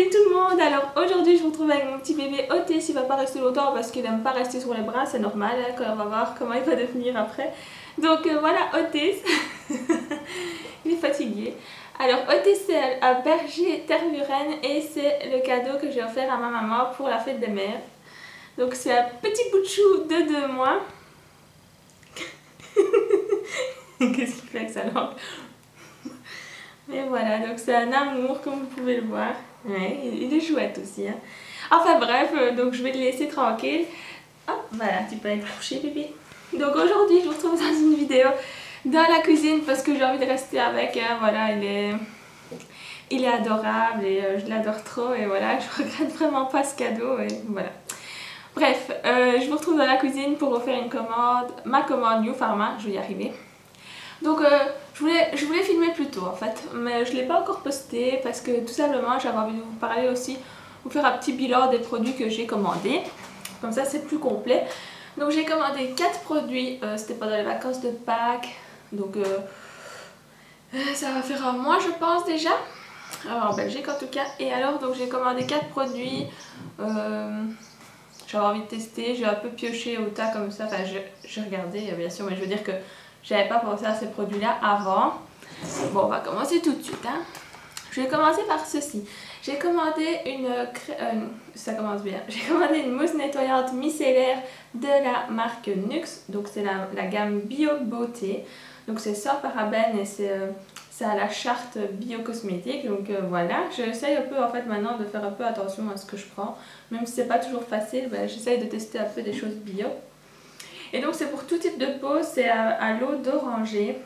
Salut tout le monde. Alors aujourd'hui je vous retrouve avec mon petit bébé Otis. Il va pas rester longtemps parce qu'il n'aime pas rester sur les bras, c'est normal hein, quand on va voir comment il va devenir après. Donc voilà Otis. Il est fatigué. Alors Otis c'est un berger tervuren et c'est le cadeau que j'ai offert à ma maman pour la fête des mères. Donc c'est un petit bout de chou de 2 mois. Qu'est-ce qu'il fait avec sa langue? Et voilà, donc c'est un amour comme vous pouvez le voir. Ouais, il est chouette aussi. Hein. Enfin bref, donc je vais le laisser tranquille. Hop, voilà, tu peux être couché bébé. Donc aujourd'hui je vous retrouve dans une vidéo dans la cuisine parce que j'ai envie de rester avec. Hein. Voilà, il est adorable et je l'adore trop. Et voilà, je regrette vraiment pas ce cadeau. Et voilà. Bref, je vous retrouve dans la cuisine pour vous faire une commande, ma commande New Pharma, je vais y arriver. Donc je voulais filmer plus tôt en fait, mais je ne l'ai pas encore posté parce que tout simplement j'avais envie de vous parler aussi, vous faire un petit bilan des produits que j'ai commandés. Comme ça c'est plus complet. Donc j'ai commandé 4 produits, c'était pendant les vacances de Pâques, donc ça va faire un mois je pense déjà, en Belgique en tout cas. Et alors donc j'ai commandé 4 produits, j'avais envie de tester, j'ai un peu pioché au tas comme ça, enfin j'ai regardé bien sûr, mais je veux dire que j'avais pas pensé à ces produits-là avant. Bon, on va commencer tout de suite. Hein. Je vais commencer par ceci. J'ai commandé ça commence bien. J'ai commandé une mousse nettoyante micellaire de la marque Nux. Donc c'est la gamme Bio Beauté. Donc c'est sans parabènes et c'est à la charte bio-cosmétique. Donc voilà, j'essaye un peu en fait maintenant de faire un peu attention à ce que je prends. Même si c'est pas toujours facile, ben, j'essaye de tester un peu des choses bio. Et donc c'est pour tout type de peau, c'est à l'eau d'oranger.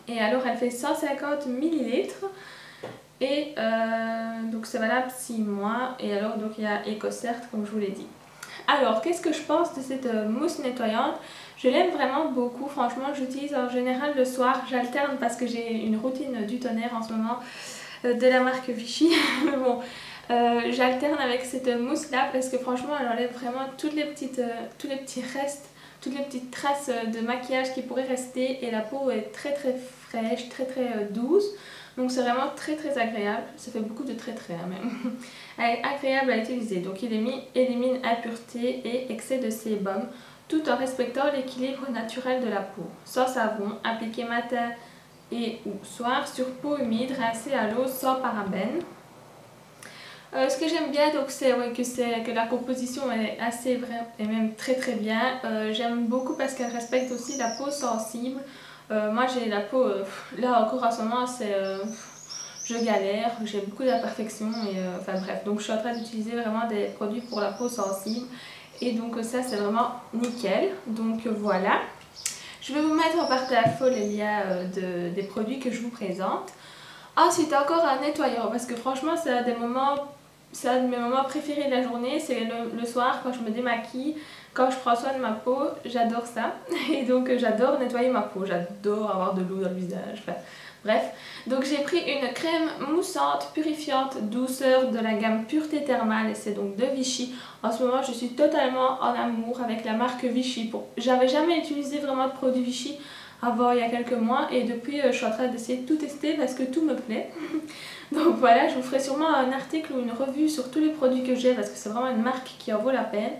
Et alors elle fait 150 ml. Et donc c'est valable 6 mois. Et alors donc il y a EcoCert comme je vous l'ai dit. Alors qu'est-ce que je pense de cette mousse nettoyante? Je l'aime vraiment beaucoup, franchement j'utilise en général le soir. J'alterne parce que j'ai une routine du tonnerre en ce moment de la marque Vichy. Mais bon, j'alterne avec cette mousse là parce que franchement elle enlève vraiment tous les petits restes, toutes les petites traces de maquillage qui pourraient rester, et la peau est très fraîche, très douce. Donc c'est vraiment très agréable. Ça fait beaucoup de très hein, même. Elle est agréable à utiliser. Donc il élimine impuretés et excès de sébum tout en respectant l'équilibre naturel de la peau. Sans savon, appliqué matin et ou soir sur peau humide, rincée à l'eau sans parabènes. Ce que j'aime bien donc c'est que la composition est assez vraie et même très bien. J'aime beaucoup parce qu'elle respecte aussi la peau sensible. Moi j'ai la peau, là encore en ce moment je galère, j'ai beaucoup d'imperfections et enfin bref. Donc je suis en train d'utiliser vraiment des produits pour la peau sensible et donc ça c'est vraiment nickel. Donc voilà. Je vais vous mettre en porte-à-faux les liens des produits que je vous présente. Ensuite encore un nettoyant parce que franchement c'est un de mes moments préférés de la journée, c'est le soir quand je me démaquille, quand je prends soin de ma peau, j'adore ça. Et donc j'adore nettoyer ma peau, j'adore avoir de l'eau dans le visage, enfin, bref. Donc j'ai pris une crème moussante, purifiante, douceur de la gamme Pureté Thermale et c'est donc de Vichy. En ce moment je suis totalement en amour avec la marque Vichy. J'avais jamais utilisé vraiment de produits Vichy avant il y a quelques mois et depuis je suis en train d'essayer de tout tester parce que tout me plaît. Donc voilà, je vous ferai sûrement un article ou une revue sur tous les produits que j'ai parce que c'est vraiment une marque qui en vaut la peine.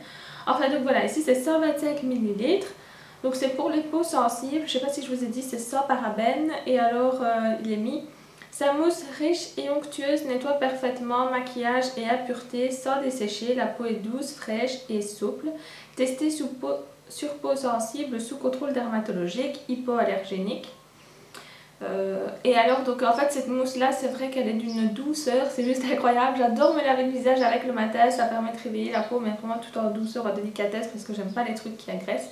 Enfin donc voilà, ici c'est 125 ml. Donc c'est pour les peaux sensibles, je sais pas si je vous ai dit, c'est sans parabènes. Et alors il est mis: sa mousse riche et onctueuse nettoie parfaitement maquillage et impuretés sans dessécher. La peau est douce, fraîche et souple. Testée sur peau sensible sous contrôle dermatologique, hypoallergénique. Et alors donc en fait cette mousse là c'est vrai qu'elle est d'une douceur, c'est juste incroyable. J'adore me laver le visage avec le matin, ça permet de réveiller la peau mais vraiment tout en douceur, en délicatesse parce que j'aime pas les trucs qui agressent.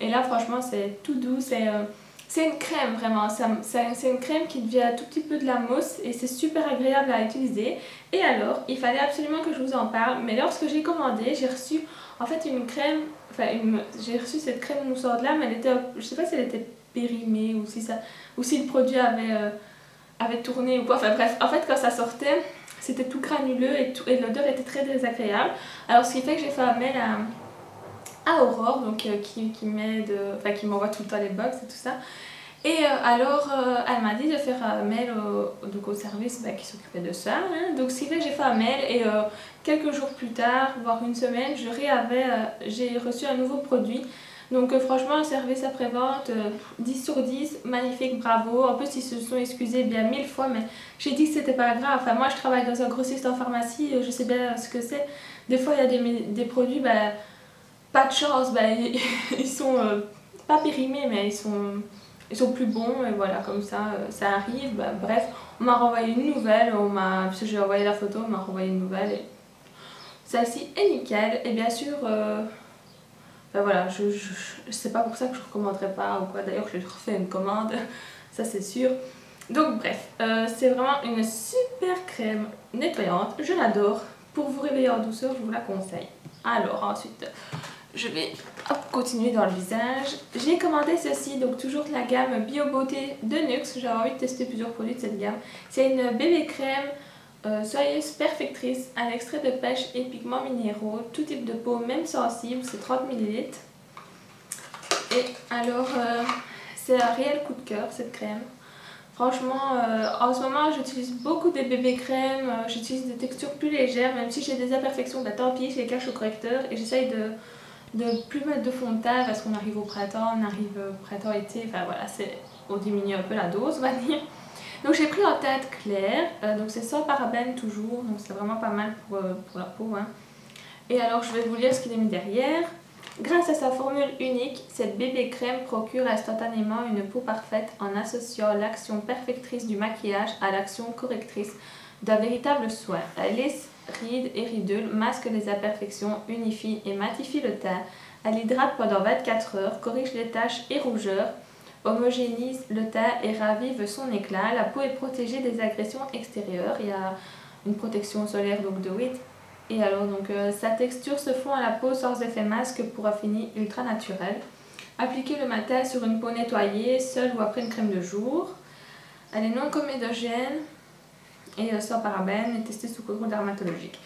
Et là franchement c'est tout doux, c'est une crème vraiment, c'est une crème qui devient un tout petit peu de la mousse et c'est super agréable à utiliser. Et alors il fallait absolument que je vous en parle, mais lorsque j'ai commandé j'ai reçu en fait une crème, j'ai reçu cette crème moussante là, mais elle était, je sais pas si elle était périmée ou si le produit avait tourné ou quoi, enfin bref, en fait quand ça sortait c'était tout granuleux et l'odeur était très désagréable. Alors ce qui fait que j'ai fait un mail à Aurore, donc qui m'envoie tout le temps les box et tout ça. Et alors, elle m'a dit de faire un mail donc au service qui s'occupait de ça. Hein. Donc, ce qui fait que j'ai fait un mail et quelques jours plus tard, voire une semaine, j'ai reçu un nouveau produit. Donc, franchement, un service après-vente, 10 sur 10, magnifique, bravo. En plus, ils se sont excusés bien 1000 fois, mais j'ai dit que c'était pas grave. Enfin, moi, je travaille dans un grossiste en pharmacie, je sais bien ce que c'est. Des fois, il y a des produits, pas de chance, ils sont pas périmés, mais ils sont plus bons et voilà, comme ça arrive. Bref, on m'a renvoyé une nouvelle, parce que j'ai envoyé la photo, on m'a renvoyé une nouvelle et celle-ci est nickel. Et bien sûr, voilà, c'est pas pour ça que je recommanderais pas ou quoi, d'ailleurs je refais une commande, ça c'est sûr. Donc bref, c'est vraiment une super crème nettoyante, je l'adore. Pour vous réveiller en douceur, je vous la conseille. Alors ensuite, je vais continuer dans le visage. J'ai commandé ceci, donc toujours de la gamme Bio Beauté de Nuxe. J'avais envie de tester plusieurs produits de cette gamme. C'est une bébé crème soyeuse perfectrice à l'extrait de pêche et pigments minéraux, tout type de peau, même sensible, c'est 30 ml. Et alors, c'est un réel coup de cœur cette crème. Franchement, en ce moment, j'utilise beaucoup des bébés crèmes, j'utilise des textures plus légères, même si j'ai des imperfections, tant pis, je les cache au correcteur et j'essaye de plus mettre de fond de teint parce qu'on arrive au printemps, on arrive au printemps-été, enfin voilà, on diminue un peu la dose, on va dire. Donc j'ai pris en teinte claire, donc c'est sans parabènes toujours, donc c'est vraiment pas mal pour la peau. Hein. Et alors je vais vous lire ce qu'il est mis derrière. Grâce à sa formule unique, cette bébé crème procure instantanément une peau parfaite en associant l'action perfectrice du maquillage à l'action correctrice d'un véritable soin. Elle lisse rides et ridules, masque les imperfections, unifie et matifie le teint. Elle hydrate pendant 24 heures, corrige les taches et rougeurs, homogénise le teint et ravive son éclat. La peau est protégée des agressions extérieures. Il y a une protection solaire donc de 8. Et alors donc sa texture se fond à la peau sans effet masque pour un fini ultra naturel. Appliquez le matin sur une peau nettoyée, seule ou après une crème de jour. Elle est non comédogène et sans parabènes et testée sous contrôle dermatologique.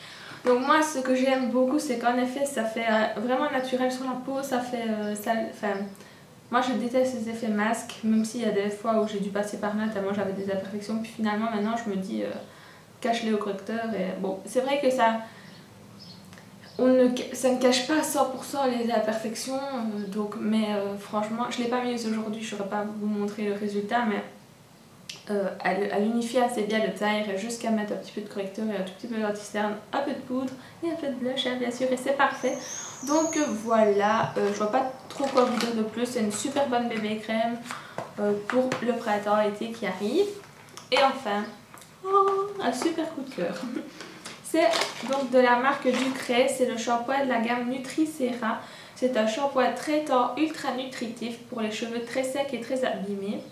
Donc moi ce que j'aime beaucoup c'est qu'en effet ça fait vraiment naturel sur la peau, ça fait moi je déteste les effets masques, même s'il y a des fois où j'ai dû passer par là tellement j'avais des imperfections, puis finalement maintenant je me dis cache-les au correcteur et bon c'est vrai que ça ne cache pas à 100% les imperfections, mais franchement, je ne l'ai pas mise aujourd'hui, je ne saurais pas vous montrer le résultat, mais elle unifie assez bien le teint, il reste juste qu'à mettre un petit peu de correcteur et un tout petit peu d'anti-cerne, un peu de poudre et un peu de blush, hein, bien sûr, et c'est parfait. Donc voilà, je vois pas trop quoi vous dire de plus, c'est une super bonne bébé crème pour le printemps-été qui arrive. Et enfin, un super coup de cœur. C'est donc de la marque Ducray, c'est le shampoing de la gamme Nutricera. C'est un shampoing traitant ultra nutritif pour les cheveux très secs et très abîmés.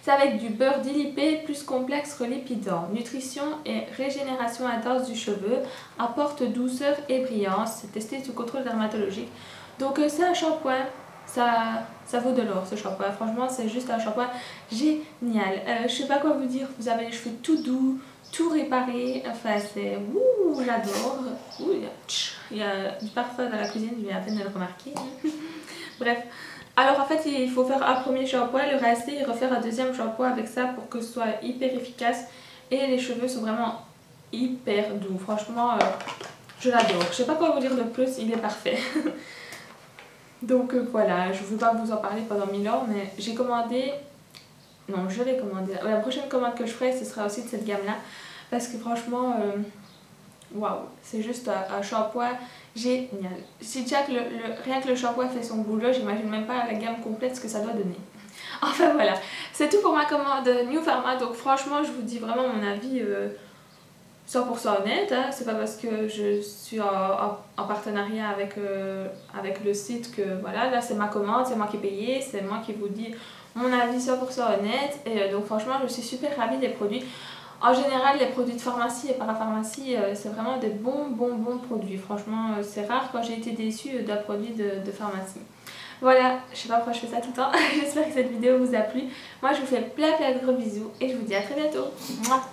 C'est avec du beurre dilipé plus complexe relipidant. Nutrition et régénération intense du cheveu, apporte douceur et brillance. C'est testé sous contrôle dermatologique. Donc c'est un shampoing, ça vaut de l'or ce shampoing. Franchement c'est juste un shampoing génial. Je sais pas quoi vous dire, vous avez les cheveux tout doux, tout réparé, enfin c'est ouh, j'adore. Il y a du parfum dans la cuisine, je viens à peine de le remarquer. Bref, alors en fait il faut faire un premier shampoing, le rester et refaire un deuxième shampoing avec ça pour que ce soit hyper efficace. Et les cheveux sont vraiment hyper doux, franchement je l'adore. Je sais pas quoi vous dire de plus, il est parfait. Donc voilà, je ne veux pas vous en parler pendant 1000 ans, mais j'ai commandé. Non, je l'ai commandé. La prochaine commande que je ferai, ce sera aussi de cette gamme-là. Parce que franchement, waouh, c'est juste un shampoing génial. Si déjà que rien que le shampoing fait son boulot, j'imagine même pas la gamme complète ce que ça doit donner. Enfin voilà, c'est tout pour ma commande New Pharma. Donc franchement, je vous dis vraiment mon avis 100% honnête. Hein. C'est pas parce que je suis en partenariat avec le site que voilà, là c'est ma commande, c'est moi qui ai payé, c'est moi qui vous dis mon avis 100% honnête. Et donc franchement, je suis super ravie des produits. En général, les produits de pharmacie et parapharmacie, c'est vraiment des bons produits. Franchement, c'est rare quand j'ai été déçue d'un produit de pharmacie. Voilà, je sais pas pourquoi je fais ça tout le temps. J'espère que cette vidéo vous a plu. Moi, je vous fais plein de gros bisous et je vous dis à très bientôt. Mouah.